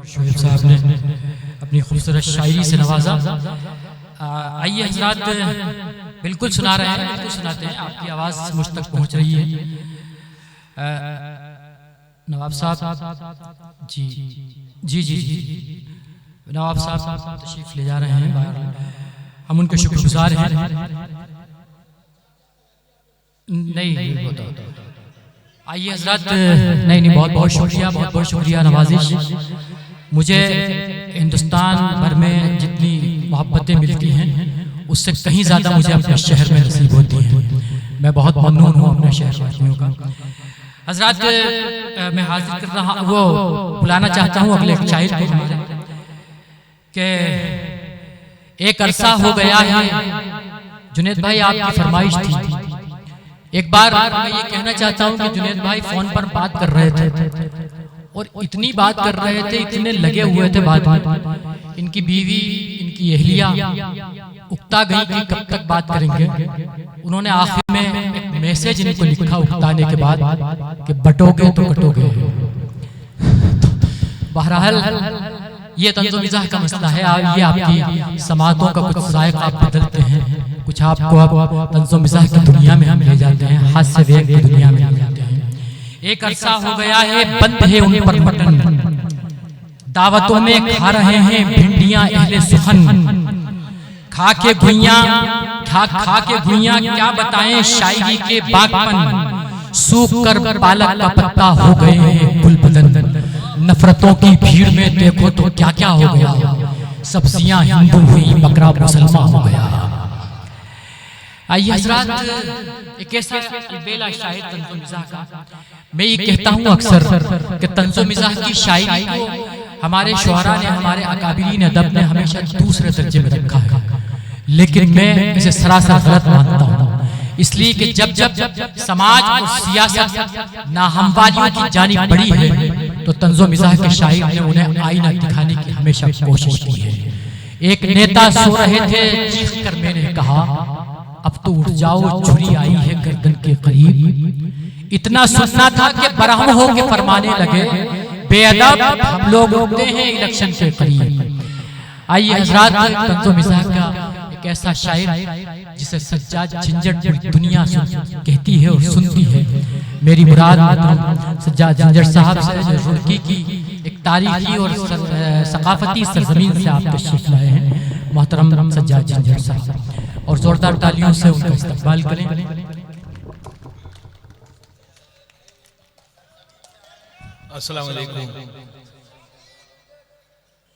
शोएब साहब ने अपनी खूबसूरत शायरी से नवाजा। आइए हजरात, बिल्कुल सुना रहे हैं, बिल्कुल सुनाते हैं, आपकी आवाज़ मुझ तक पहुँच रही है। नवाब साहब जी जी जी जी नवाब साहब तशरीफ ले जा रहे हैं बाहर, हम उनके शुक्रगुजार हैं। नहीं होता, आइए हजरत। नहीं, बहुत बहुत शुक्रिया, बहुत बहुत शुक्रिया नवाजिश। मुझे हिंदुस्तान भर में जितनी मोहब्बतें मिलती हैं उससे कहीं ज़्यादा मुझे अपने शहर में नसीब होती हैं। मैं बहुत ममनून हूँ अपने शहर वासियों का। हजरत, मैं हाजिर कर रहा वो बुलाना चाहता हूँ अगले शायर को कि एक अरसा हो गया है। जुनैद भाई, आपकी फरमाइश थी। एक बार मैं ये कहना चाहता हूँ कि जुनैद भाई फोन पर बात कर रहे थे और इतनी बात कर रहे थे, इतने लगे हुए थे बात में, इनकी बीवी, इनकी अहलिया उकता गई कि कब तक बात करेंगे। उन्होंने आखिर में एक मैसेज इनको लिखा उकताने के बाद कि बटोगे तो कटोगे। बहरहाल ये तंज़ो मिज़ाह का मसला है। ये आपकी समातों का कुछ ज़ायक़ा आप बदलते हैं, कुछ आपको आप तंज़ो मिज़ाह की दुनिया में हम ले जाते हैं, हास्य वेग की दुनिया में ले जाते हैं। एक अरसा हो गया है बंद है उन पर मटन, दावतों में खा रहे हैं भिंडियां अहले सुखन। खा के भुइयां क्या बताएं शायरी के बागपन। सूख कर पालक का पत्ता हो गए हैं गुल बदन। नफरतों की भीड़ में देखो तो क्या क्या हो गया। सब्जियां हिंदू हुई, बकरा मुसलमान हो गया। आइए हजरात, एक ऐसा बेला शायर तंज़ो मिज़ाह का, मैं ये कहता हूँ अक्सर कि तंज़ो मिज़ाह की शायरी को हमारे शुअरा ने, हमारे अकाबिरीन अदब ने हमेशा दूसरे दर्जे में रखा है, लेकिन मैं इसे सरासर गलत मानता हूँ। इसलिए कि जब जब समाज और सियासत नाहमवालियों की जानिब बढ़ी है तो तंज़ो मिज़ाह के शायर ने उन्हें आईना दिखाने की हमेशा कोशिश की है। एक नेता सो रहे थे, चीख कर मैंने कहा अब तो उठ जाओ, छुरी आई है गर्दन के करीब। इतना सुनना था कि बरहम हो के फरमाने लगे, बेअदब हम लोग होते हैं इलेक्शन के करीब। आइए हजरात, तंज़ो मिज़ाह का एक ऐसा शायर जिसे सज्जाद झंझट दुनिया कहती है और सुनती है। मेरी मुराद सज्जाद झंझट साहब से रुड़की की एक तारीखी और सकाफती सरजमीन से आप तशरीफ लाए हैं, मोहतरम सज्जाद झंझट साहब, और जोरदार तालियों से उनका इस्तकबाल करें। अस्सलाम वालेकुम।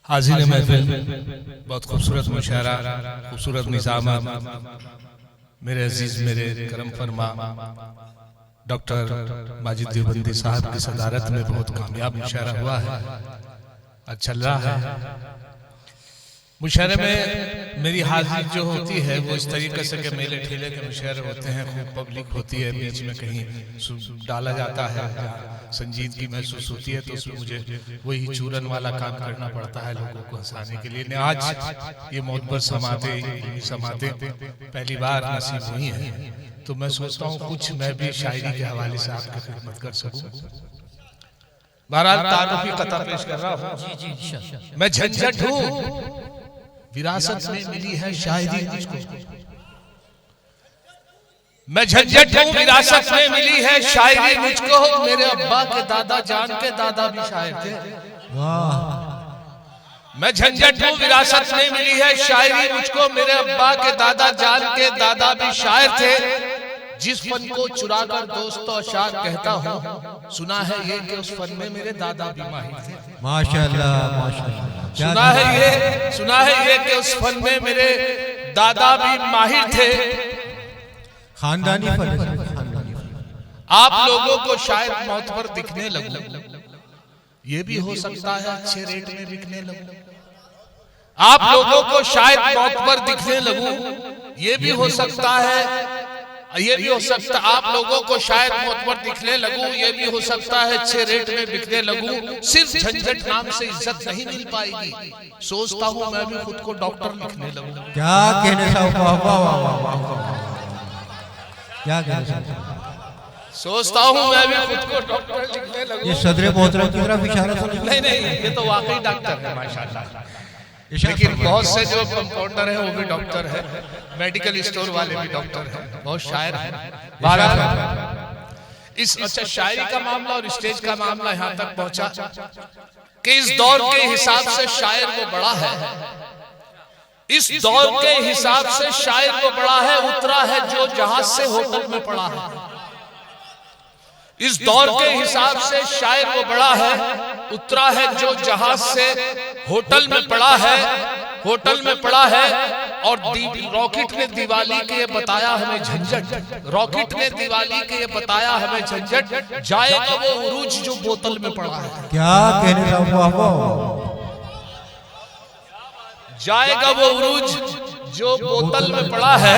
हाज़िर महफिल, बहुत खूबसूरत मुशायरा, खूबसूरत निज़ाम, मेरे अजीज, मेरे करम फरमा डॉक्टर माजिद देवबंदी साहब की सदारत में बहुत कामयाब मुशायरा हुआ है, आज चल रहा है। मुशायरे में मेरी हाजिरी जो होती है वो इस तरीके से कि मेले ठेले के मुशायरे होते हैं, खूब पब्लिक होती है, बीच में कहीं डाला जाता है, संजीदगी महसूस होती है, तो उसमें मुझे वही चूरन वाला काम करना पड़ता है लोगों को हंसाने के लिए। आज ये मोहब्बत समाते पहली बार नसीब हुई है, तो मैं सोचता हूँ कुछ मैं भी शायरी के हवाले से आपकी खिदमत कर सकूँ। बहरहाल तारुफी कथा पेश कर रहा हूँ। मैं झंझट हूँ, विरासत में मिली है शायरी मुझको। मैं झंझट हूँ, विरासत में मिली है शायरी मुझको। मेरे अब्बा के दादा जान के दादा भी शायर थे। मैं झंझट हूँ, विरासत में मिली है शायरी मुझको। मेरे अब्बा के दादा जान के दादा भी शायर थे। जिस फन को चुरा कर दोस्तों शायर कहता हूँ, सुना है ये कि उस फन में मेरे दादा भी माहिर थे। माशाअल्लाह, माशाअल्लाह। सुना है ये कि उस फन में मेरे दादा भी माहिर थे। खानदानी फन। आप लोगों को शायद मौत पर दिखने लगूं, ये भी हो सकता है अच्छे रेट में बिकने लगूं। आप लोगों को शायद मौत पर दिखने लगूं, ये भी हो सकता है, आप लोगों को शायद मौत पर दिखने लगूं, ये भी हो सकता है अच्छे रेट में बिकने लगूं। सिर्फ झंझट नाम से इज्जत नहीं मिल पाएगी, सोचता हूं मैं भी खुद को डॉक्टर लिखने लगूं। क्या कहने साहब, वाह वाह वाह वाह, क्या कहने साहब। सोचता हूँ मैं भी खुद को डॉक्टर लिखने लगूं। ये सदर मोहतरम की तरफ इशारा तो नहीं नहीं, ये तो वाकई डॉक्टर है माशाल्लाह। लेकिन बहुत से जो कंपाउंडर हैं वो भी डॉक्टर है, मेडिकल स्टोर वाले भी डॉक्टर हैं, बहुत शायर हैं। बहरहाल इस अच्छा शायरी का मामला और स्टेज का मामला यहाँ तक पहुंचा कि इस दौर के हिसाब से शायर वो बड़ा है, इस दौर के हिसाब से शायर वो बड़ा है, उतरा है जो जहाज से होटल में पड़ा है। इस दौर के हिसाब से शायर वो बड़ा है, उतरा है जो जहाज से होटल में पड़ा है, होटल में पड़ा है। और रॉकेट ने दिवाली के ये बताया हमें झंझट, रॉकेट ने दिवाली के ये बताया हमें झंझट, जाएगा वो उरूज जो बोतल में पड़ा है। क्या कहने का, जाएगा वो उरूज जो बोतल में पड़ा है।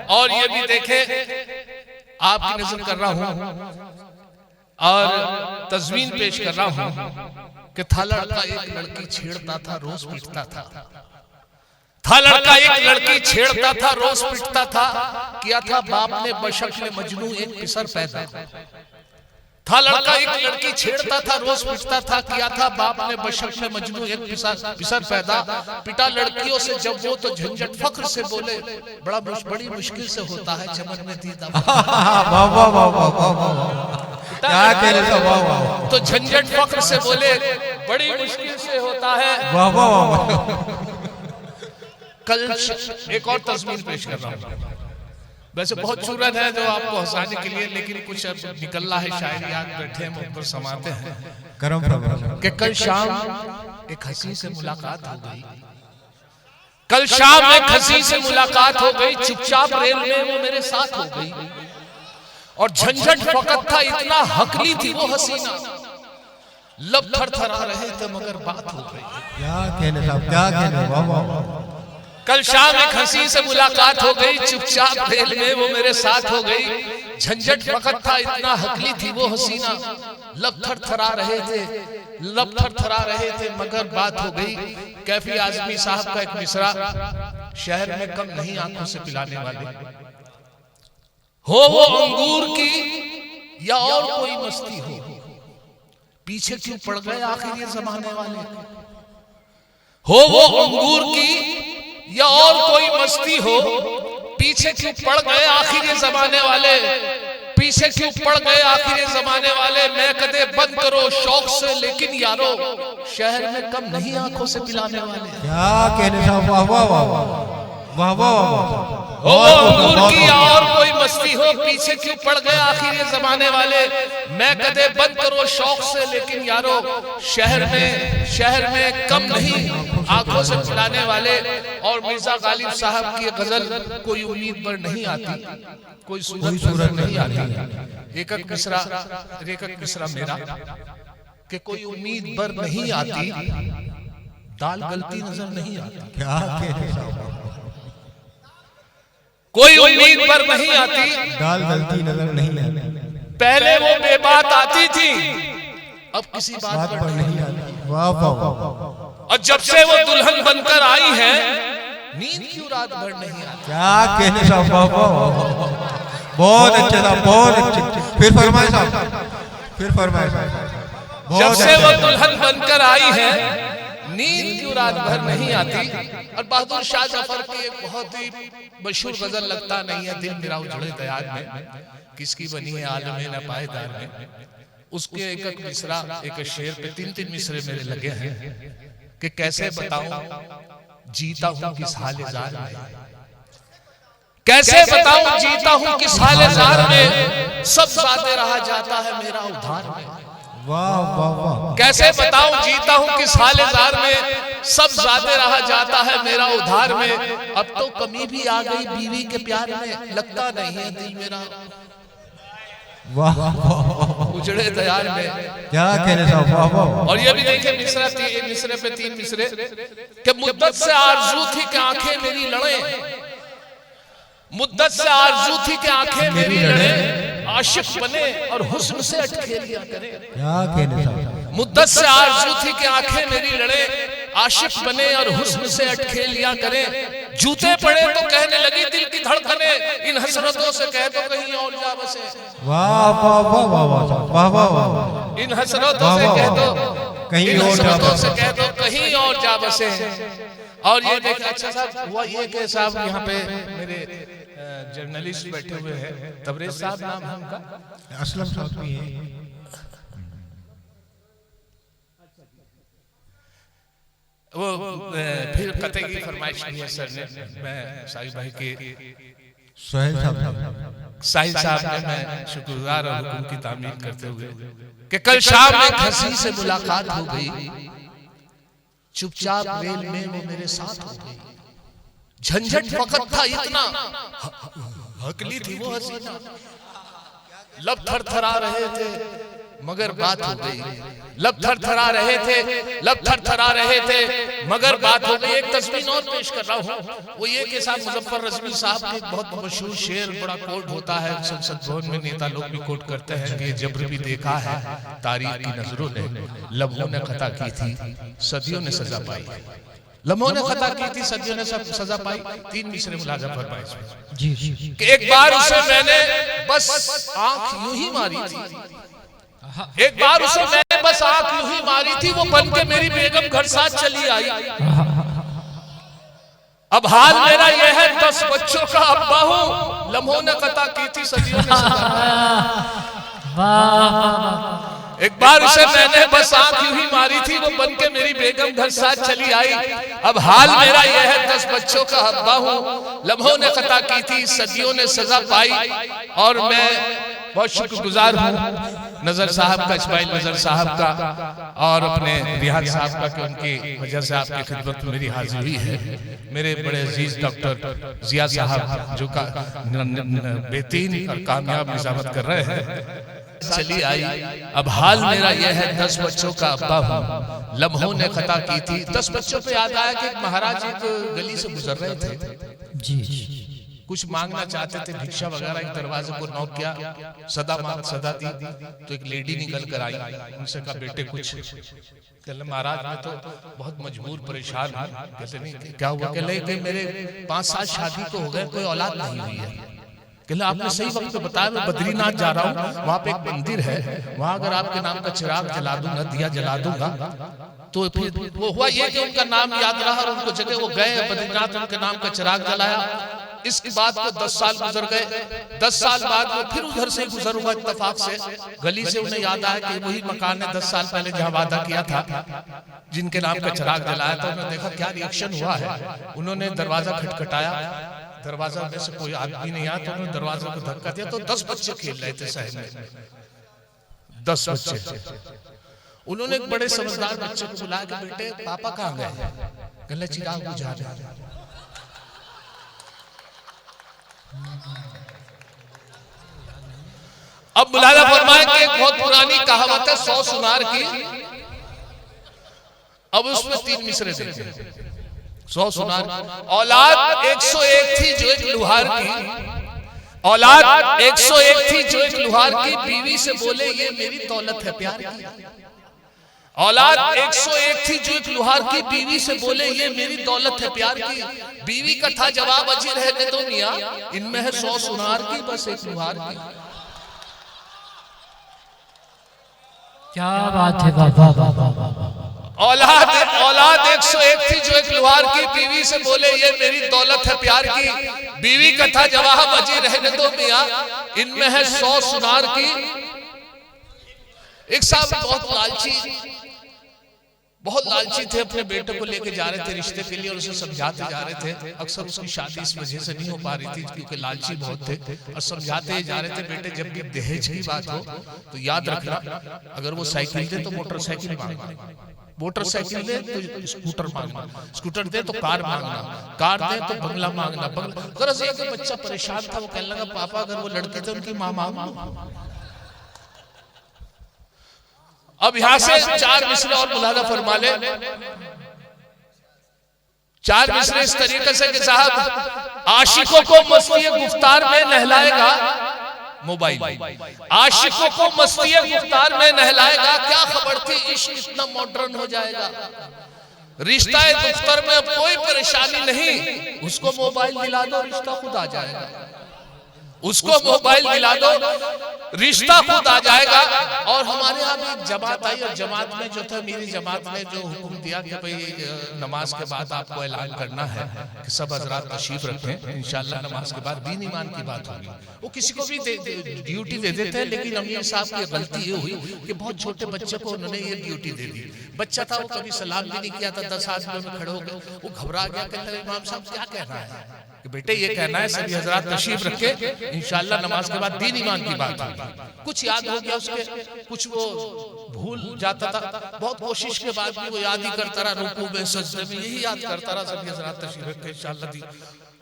और ये भी देखे, आपकी नजर कर रहा हूं और तस्वीर पेश कर रहा हूं कि था लड़का एक लड़की छेड़ता था, रोज पीटता था लड़का एक लड़की छेड़ता था, रोज पीटता था। किया था बाप ने बशक में मजनू एक पिसर पैदा। था लड़का एक लड़की छेड़ता था, रोज पीटता था। किया था बाप ने बशक में मजनू एक पिसर पैदा। पिटा लड़कियों से जब वो तो झंझट फख्र से बोले, बड़ी मुश्किल से होता है चमन में दीदा। क्या कहने का, वाह वाह। तो झंझट फख्र से बोले, बड़ी मुश्किल से होता है। वाह वाह। कल एक और तस्वीर पेश कर रहा हूँ, वैसे बहुत चूरन है जो आपको हंसाने के लिए, लेकिन कुछ निकल रहा है शायरी, याद बैठे हम ऊपर समाते हैं। करम फरमाइए कि कल शाम एक हंसी से मुलाकात हो गई, कल शाम एक हंसी से मुलाकात हो गई, चुपचाप रेल में वो मेरे साथ हो गई। और झंझट फकत था इतना हकली थी वो हसीना, लब थरथरा रहे थे मगर बात हो गई। क्या कहने साहब, क्या कहने, वाह वाह। कल शाम एक हंसी से मुलाकात हो गई, चुपचाप रेल में वो मेरे साथ हो गई। झंझट फकत था इतना हकली थी वो हसीना, लब थरथरा रहे थे, लब थरथरा रहे थे मगर बात हो गई। कैफी आजमी साहब का एक मिसरा, शहर में कम नहीं आंखों से पिलाने वाले, हो वो अंगूर की या और कोई मस्ती हो, पीछे क्यों पड़ गए आखिर ये जमाने वाले। हो वो अंगूर की या और कोई मस्ती हो, पीछे क्यों पड़ गए आखिर ये जमाने वाले, पीछे क्यों पड़ गए आखिर ये जमाने वाले। मैं कदे बंद करो शौक से लेकिन यारो, शहर में कम नहीं आंखों से पिलाने वाले। क्या कहने साहब, वाह वाह वाह वाह वाह वाह। हो अंगूर की और कोई मस्ती हो, पीछे क्यों पड़ गए आखिर ये जमाने वाले। मैं कदे बंद करो शौक से लेकिन यारो, शहर में कम नहीं आंखों से पिलाने वाले। और मिर्जा गालिब साहब की गजल कोई उम्मीद पर नहीं आती, कोई सूरत नहीं आती। एक एक मिसरा मेरा कि कोई उम्मीद पर नहीं आती, दाल गलती नजर नहीं आती। क्या कहने साहब, कोई उम्मीद पर नहीं आती, दाल गलती नजर नहीं आती। पहले वो बेबात आती थी, अब किसी बात पर नहीं आती। वाह वाह वाह। और जब से वो दुल्हन बनकर आई है, नींद क्यों रात भर नहीं आती। क्या कहने साहब, वाह वाह। बहुत अच्छे साहब, बहुत अच्छे। फिर फरमाए साहब, फिर फरमाए साहब। जब से वो दुल्हन बनकर आई है, नींद क्यों रात भर नहीं आती। और बहादुर शाह जफर की एक बहुत ही मशहूर गजल लगता नहीं है दिल मेरा उजड़े दयार में, किसकी बनी है आलमे न पायदार में। उसके एक एक मिसरा, एक शेर पे 3-3 मिसरे मेरे लगे हैं कि कैसे बताऊं जीता हूं किस हाले जार में, कैसे बताऊं जीता हूं किस हाले जार में, सब साथे रहा जाता है मेरा उधार में। वाह वाह वाह। कैसे बताऊं जीता हूं किस हाले जार में, सब ज़ाते रहा जाता है मेरा उधार में। अब तो कमी भी आ गई बीवी के प्यार में, लगता नहीं है दिल मेरा वाह वाह। उजड़े दयार में। क्या कहने साहब, वाह वाह। और ये भी देखिए मिसरे पे 3 मिसरे कि मुद्दत से आरज़ू थी कि आंखें मेरी लड़े, मुद्दत से आरज़ू थी कि आंखें मेरी लड़े, आशिक बने और हुस्न से अटखेलियां करें। क्या कहने साहब, मुद्दत से आरज़ू थी कि आंखें मेरी लड़े, आशिक बने और हुस्न से अटखे लिया करें, जूते पड़े तो कहने लगी दिल की धड़कने, इन हसरतों से कह दो कहीं और जा बसे। वाह वाह वाह वाह वाह वाह वाह, इन हसरतों से कह दो कहीं और जा हसरतों से कह दो कहीं और जा बसे। और ये देखा अच्छा साहब हुआ ये कि साहब यहाँ पे मेरे जर्नलिस्ट बैठे हुए हैं, तबरेज साहब नाम है उनका, असलम साहब भी है। वो फिर कते की फरमाइश की है सर ने, मैं साहिब भाई के सोहेल साहब साहिल साहब ने, मैं शुक्रगुजार और हुक्म की तामील करते हुए कि कल शाम एक हंसी से मुलाकात हो गई, चुपचाप रेल में वो मेरे साथ हो गई, झंझट वक्त था इतना, हकली थी वो हसीना, लब थरथरा रहे थे मगर बात हो गई, लब थरथरा रहे थे, लब थरथरा रहे थे मगर बात हो गई। एक तस्वीर और पेश कर रहा हूँ, वो ये कि साहब मुजफ्फर रजवी साहब के बहुत मशहूर शेर, बड़ा कोट होता है संसद भवन में, नेता लोग भी कोट करते हैं कि जब्र भी देखा है तारीख की नजरों ने, लम्हों ने खता की थी सदियों ने सजा पाई, लम्हों ने खता की थी सदियों ने सब सजा पाई। 3 मिसरे मुलाजा फरमाए जी कि एक बार उसे मैंने बस आंख यूं ही मारी थी, एक बार उसे मैंने बस आंख यूं ही मारी थी, वो बन के मेरी बेगम घर साथ चली आई। अब हाल मेरा यह है 10 बच्चों का अब्बा हूं, लम्हों ने कता की थी सदियों ने सजा। एक बार उसे मैंने बस आंख यूं ही मारी थी, वो बन के मेरी बेगम घर साथ चली आई। अब हाल मेरा यह है 10 बच्चों का अब्बा हूं, लम्हों ने कता की थी सदियों ने सजा पाई। और मैं बहुत शुक्रगुजार हूँ नजर साहब का, इस्माइल नजर साहब का और अपने रियाज साहब का, कि उनकी वजह से आपकी खिदमत में मेरी हाजिरी है। मेरे बड़े अजीज डॉक्टर जिया साहब जो का बेहतरीन और कामयाब निजामत कर रहे हैं, चली आई। अब हाल मेरा यह है 10 बच्चों का अब्बा हूँ, लम्हों ने खता की थी। 10 बच्चों पे याद आया कि महाराज एक गली से गुजर रहे थे, जी कुछ मांगना चाहते थे, भिक्षा वगैरह, एक दरवाजे को नॉक किया, सदा मांग सदा दी। तो एक लेडी निकल कर आई, उनसे कहा बेटे कुछ, कहले महाराज मैं तो बहुत मजबूर परेशान हूँ। कहते नहीं क्या हुआ? कहले मेरे 5 साल शादी को हो गए, कोई औलाद नहीं हुई है। कहले आपने सही वक्त पे बताया, मैं बद्रीनाथ जा रहा हूँ, वहां पे एक मंदिर है, वहां अगर आपके नाम का चिराग जला दूंगा, दिया जला दूंगा, तो फिर वो हुआ ये कि उनका नाम याद रहा और उनको जगह वो गए बद्रीनाथ, उनके नाम का चिराग जलाया। इसके बाद को 10 साल गुजर गए। 10 साल बाद वो फिर उधर से गुजर हुआ इत्तेफाक से, गली से उन्हें याद आया कि वही मकान है 10 साल पहले जहां वादा किया था, जिनके नाम का चिराग जलाया था। उन्होंने देखा क्या रिएक्शन हुआ है, उन्होंने दरवाजा खटखटाया, दरवाजा में से कोई आदमी नहीं आया, तो उन्होंने दरवाजे को धक्का दिया, तो 10 बच्चे खेल रहे थे शहर में, 10 बच्चे। उन्होंने एक बड़े समझदार बच्चे को बुलाया कि बेटे पापा कहाँ गए? कहले चिराग बुझा रहे। अब मुलाजा फरमाए कि एक बहुत पुरानी कहावत है 100 सुनार की, अब उसमें 3 मिसरे थे। 100 सुनार, औलाद 101 थी जो एक लुहार की, औलाद 101 थी जो एक लुहार की, बीवी से बोले ये मेरी दौलत है प्यार की। औलाद 101 थी जो एक लुहार की, बीवी से बोले ये मेरी दौलत है प्यार की। बीवी का था जवाब अजी रहने दो मियां, इनमें है 100 सुनार की बस एक लुहार की। क्या बात है, वाह वाह वाह वाह वाह। औलाद 101 थी जो एक लुहार की, बीवी से बोले ये मेरी दौलत है प्यार की। बीवी का था जवाब अजी रहने दो मियां, इनमें है 100 सुनार की। एक साहब बहुत लालची थे, अपने बेटे को लेके जा रहे थे रिश्ते के लिए और उसे समझाते जा रहे थे। अक्सर उसकी शादी इस वजह से नहीं हो पा रही थी क्योंकि लालची बहुत थे, और समझाते जा रहे थे बेटे जब भी दहेज की बात हो तो याद रखना, अगर वो साइकिल दे तो मोटरसाइकिल मांगना, मोटरसाइकिल दे तो स्कूटर मांगना, स्कूटर दे तो कार मांगना, कार दे तो बंगला मांगना, बंगला। गरज ये कि बच्चा परेशान था, वो कहने लगा पापा अगर वो लड़के थे उनकी माँ मांगना। अब यहां से 4 मिसरे और मुलाजा फरमा ले। 4 मिसरे इस तरीके से कि साहब आशिकों को मस्ती गुफ्तार में नहलाएगा मोबाइल, आशिकों को मस्ती गुफ्तार में नहलाएगा, क्या खबर थी इश्क इतना मॉडर्न हो जाएगा। रिश्ता दुख्तर में अब कोई परेशानी नहीं, उसको मोबाइल दिला दो रिश्ता खुद आ जाएगा, उसको मोबाइल दिला दो रिश्ता खुद आ जाएगा। और हमारे यहाँ भी एक जमात आई और जमात में जो था, मेरी जमात ने जो हुक्म दिया कि भाई नमाज के बाद आपको ऐलान करना है कि सब हजरात तशरीफ रखें, इंशाल्लाह नमाज के बाद दीन ईमान की बात होगी। वो किसी को भी ड्यूटी दे देते हैं, लेकिन अमीर साहब की गलती ये हुई कि बहुत छोटे बच्चे को उन्होंने ये ड्यूटी दे दी। बच्चा था, वो कभी सलाम भी नहीं किया था, 10 आदमियों में खड़े हो गए, वो घबरा गया, कहते इमाम साहब क्या कहना है कि बेटे ये कहना है सभी हजरात तशरीफ रखे, इंशाल्लाह नमाज के बाद दीन ईमान की बात होगी। कुछ याद हो गया उसके, कुछ वो भूल जाता था, बहुत कोशिश के बाद भी वो याद ही करता रहा, रुकू में सजदे में यही याद करता रहा, सभी हजरात तशरीफ रखे इंशाल्लाह दी।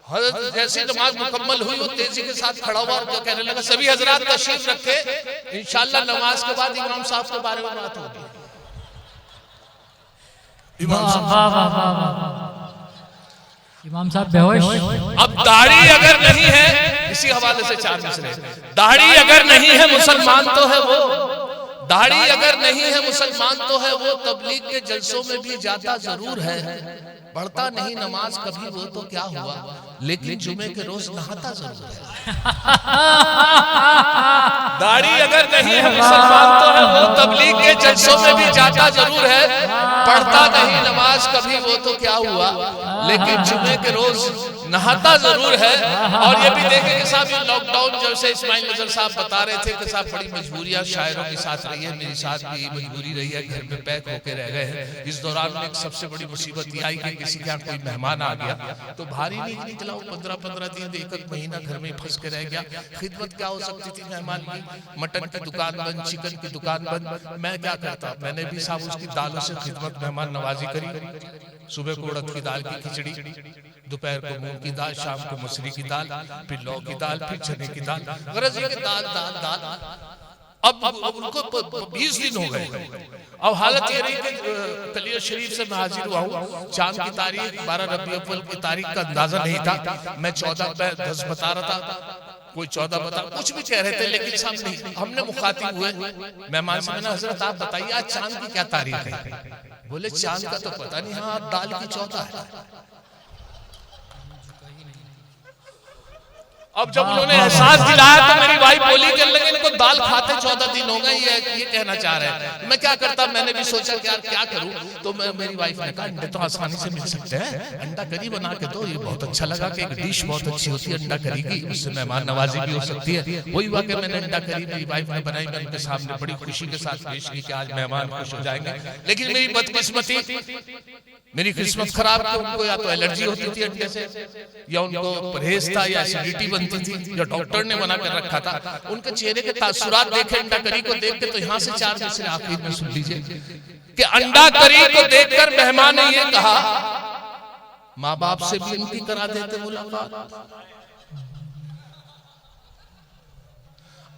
हजरत जैसे नमाज मुकम्मल हुई वो तेजी के साथ खड़ा हुआ और क्या कहने लगा, सभी हजरात तशरीफ रखे, इंशाल्लाह नमाज के बाद इमाम साहब के बारे में बात होगी। इमाम साहब बेहोश। अब दाढ़ी अगर नहीं है, इसी हवाले से 4 मिसरे, दाढ़ी अगर नहीं है मुसलमान तो है वो, दाढ़ी अगर नहीं है मुसलमान तो है वो, तबलीग के जलसों में भी जाता जरूर है, पढ़ता नहीं नमाज कभी वो तो क्या हुआ, लेकिन जुमे के रोज नहाता जरूर है। दाढ़ी अगर नहीं है मुसलमान तो है वो, तबलीग के जलसों में भी जाता जरूर है, पढ़ता नहीं नमाज कभी वो तो क्या हुआ, लेकिन जुमे के रोज नहाता जरूर है। और ये भी देखें कि साहब ये लॉकडाउन जैसे इस्माइल नजर साहब बता रहे थे कि साहब बड़ी मजबूरियां शायरों के साथ रही है, मेरे साथ भी मजबूरी रही है, घर में पैक होके रह गए हैं। इस दौरान में एक सबसे बड़ी मुसीबत ये आई कि किसी के यहाँ कोई मेहमान आ गया तो भारी नहीं निकला, 15-15 दिन 1 महीना घर में फंस के रह गया। खिदमत क्या हो सकती थी मेहमान की, मटन की दुकान बंद, चिकन की दुकान बंद, मैं क्या करता, मैंने भी साहब उसकी दालों से खिदमत मेहमान नवाजी करी। सुबह को उड़द की दाल की खिचड़ी, दोपहर को मूंग की दाल, शाम को मसूरी की दाल, फिर लौ की दाल, फिर चने की दाल, गरज ये दाल दाल दाल। अब उनको 20 दिन हो गए। अब हालत ये रही कि कलियर शरीफ से मैं हाजिर हुआ हूँ, चांद की तारीख 12 रबी अव्वल की तारीख का अंदाजा नहीं था, मैं 14-10 बता रहा था, कोई 14 बता, कुछ भी कह रहे थे, लेकिन साहब नहीं, हमने मुखातिब हुए मेहमान से, मैंने हजरत आप बताइए आज चांद की क्या तारीख है। बोले चांद का तो पता नहीं, हाँ दाल की 14 है। अब जब उन्होंने एहसास दिलाया तो मेरी वाइफ बोली कि लगे इनको दाल खाते 14 दिन हो गए, ये कहना चाह रहे हैं। मैं क्या करता, मैंने भी सोचा कि यार क्या करूं, तो मेरी वाइफ ने कहा अंडे तो आसानी से मिल सकते हैं, अंडा करी बना के दो। ये बहुत अच्छा लगा कि एक डिश बहुत अच्छी होती है अंडा करी की, उससे मेहमान नवाजी भी हो सकती है। वही हुआ कि मैंने अंडा करी मेरी वाइफ ने बनाई, मैं उनके सामने बड़ी खुशी के साथ पेश की कि आज मेहमान खुश हो जाएंगे। लेकिन मेरी बदकिस्मती, मेरी किस्मत खराब कि उनको या तो एलर्जी होती थी अंडे से, या उनको परहेज था, या एसिडिटी बनती थी, जो डॉक्टर ने मना कर रखा था। उनके चेहरे के तासुरात देखे अंडा करी को देख के, तो यहाँ से 4 मिसरे आखिर में सुन लीजिए कि अंडा करी को देखकर मेहमान ने ये कहा, माँ बाप से भी इनकी करा देते मुलाकात।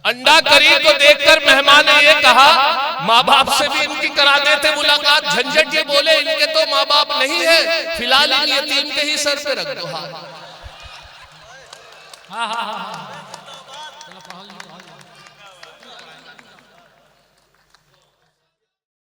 अंडा करी को देखकर मेहमान ने ये कहा, माँ बाप से भी इनकी करा देते मुलाकात। झंझट ये बोले इनके तो माँ बाप नहीं है, फिलहाल इन यतीम के ही सर पे रख दो हाथ।